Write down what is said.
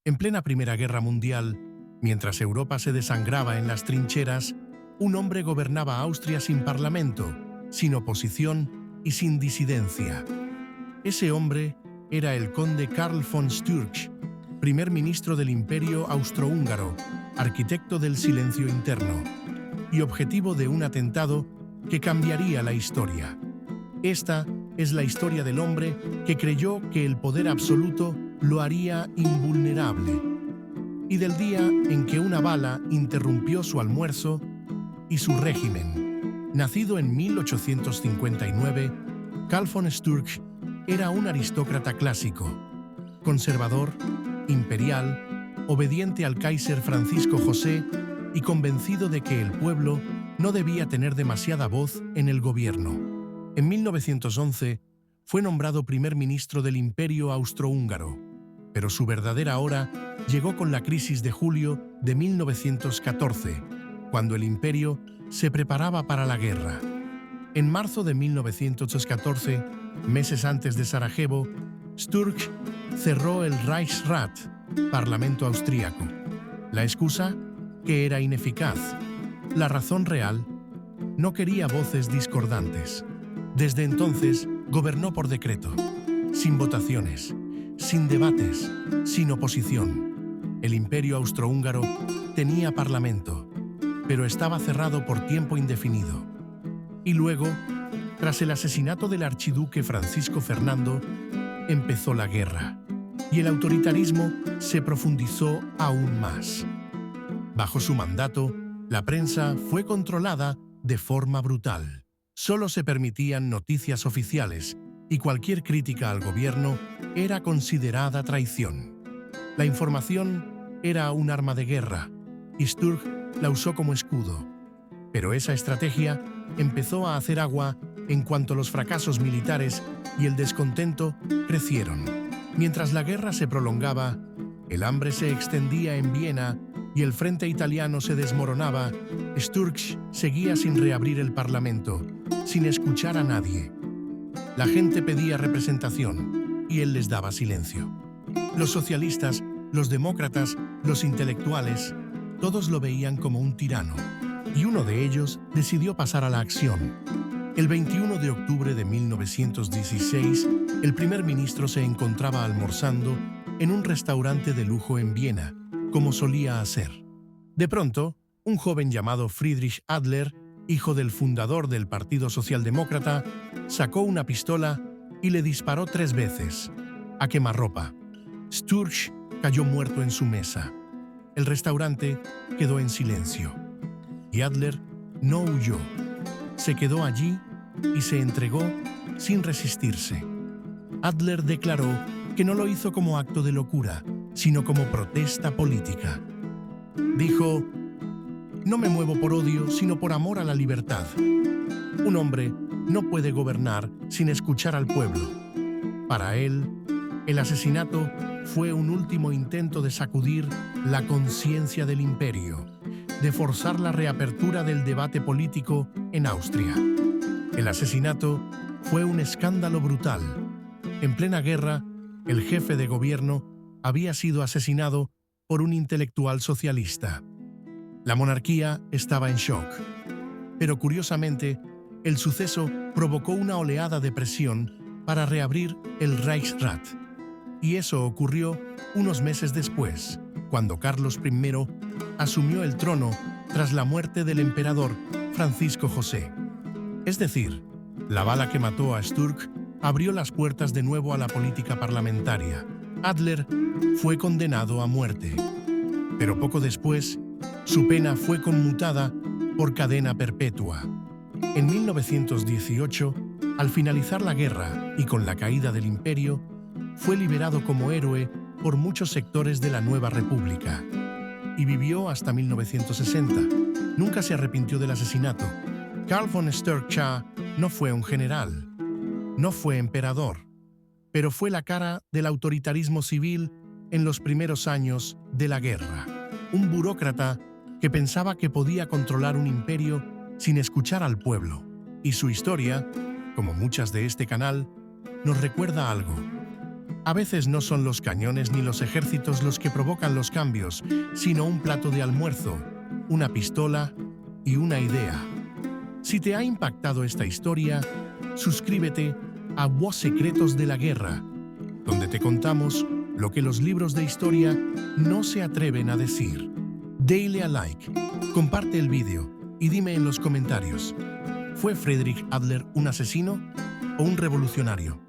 En plena Primera Guerra Mundial, mientras Europa se desangraba en las trincheras, un hombre gobernaba Austria sin parlamento, sin oposición y sin disidencia. Ese hombre era el conde Karl von Sturch, primer ministro del Imperio Austrohúngaro, arquitecto del silencio interno y objetivo de un atentado que cambiaría la historia. Esta es la historia del hombre que creyó que el poder absoluto lo haría invulnerable, y del día en que una bala interrumpió su almuerzo y su régimen. Nacido en 1859, Karl von Sturch era un aristócrata clásico, conservador, imperial, obediente al Kaiser Francisco José y convencido de que el pueblo no debía tener demasiada voz en el gobierno. En 1911 fue nombrado primer ministro del Imperio Austrohúngaro, pero su verdadera hora llegó con la crisis de julio de 1914, cuando el imperio se preparaba para la guerra. En marzo de 1914, meses antes de Sarajevo, Sturch cerró el Reichsrat, parlamento austríaco. La excusa, que era ineficaz. La razón real, no quería voces discordantes. Desde entonces, gobernó por decreto, sin votaciones, sin debates, sin oposición. El Imperio Austrohúngaro tenía parlamento, pero estaba cerrado por tiempo indefinido. Y luego, tras el asesinato del archiduque Francisco Fernando, empezó la guerra, y el autoritarismo se profundizó aún más. Bajo su mandato, la prensa fue controlada de forma brutal. Solo se permitían noticias oficiales y cualquier crítica al gobierno era considerada traición. La información era un arma de guerra y Sturch la usó como escudo. Pero esa estrategia empezó a hacer agua en cuanto los fracasos militares y el descontento crecieron. Mientras la guerra se prolongaba, el hambre se extendía en Viena y el frente italiano se desmoronaba, Sturch seguía sin reabrir el parlamento, sin escuchar a nadie. La gente pedía representación y él les daba silencio. Los socialistas, los demócratas, los intelectuales, todos lo veían como un tirano, y uno de ellos decidió pasar a la acción. El 21 de octubre de 1916, el primer ministro se encontraba almorzando en un restaurante de lujo en Viena, como solía hacer. De pronto, un joven llamado Friedrich Adler, hijo del fundador del Partido Socialdemócrata, sacó una pistola y le disparó 3 veces, a quemarropa. Sturch cayó muerto en su mesa. El restaurante quedó en silencio. Y Adler no huyó. Se quedó allí y se entregó sin resistirse. Adler declaró que no lo hizo como acto de locura, sino como protesta política. Dijo: "No me muevo por odio, sino por amor a la libertad. Un hombre no puede gobernar sin escuchar al pueblo". Para él, el asesinato fue un último intento de sacudir la conciencia del imperio, de forzar la reapertura del debate político en Austria. El asesinato fue un escándalo brutal. En plena guerra, el jefe de gobierno había sido asesinado por un intelectual socialista. La monarquía estaba en shock. Pero curiosamente, el suceso provocó una oleada de presión para reabrir el Reichsrat. Y eso ocurrió unos meses después, cuando Carlos I asumió el trono tras la muerte del emperador Francisco José. Es decir, la bala que mató a Sturch abrió las puertas de nuevo a la política parlamentaria. Adler fue condenado a muerte, pero poco después, su pena fue conmutada por cadena perpetua. En 1918, al finalizar la guerra y con la caída del imperio, fue liberado como héroe por muchos sectores de la nueva república y vivió hasta 1960. Nunca se arrepintió del asesinato. Karl von Sturch no fue un general, no fue emperador, pero fue la cara del autoritarismo civil en los primeros años de la guerra. Un burócrata que pensaba que podía controlar un imperio sin escuchar al pueblo. Y su historia, como muchas de este canal, nos recuerda algo. A veces no son los cañones ni los ejércitos los que provocan los cambios, sino un plato de almuerzo, una pistola y una idea. Si te ha impactado esta historia, suscríbete a Voz Secretos de la Guerra, donde te contamos lo que los libros de historia no se atreven a decir. Dale a like, comparte el vídeo y dime en los comentarios, ¿fue Friedrich Adler un asesino o un revolucionario?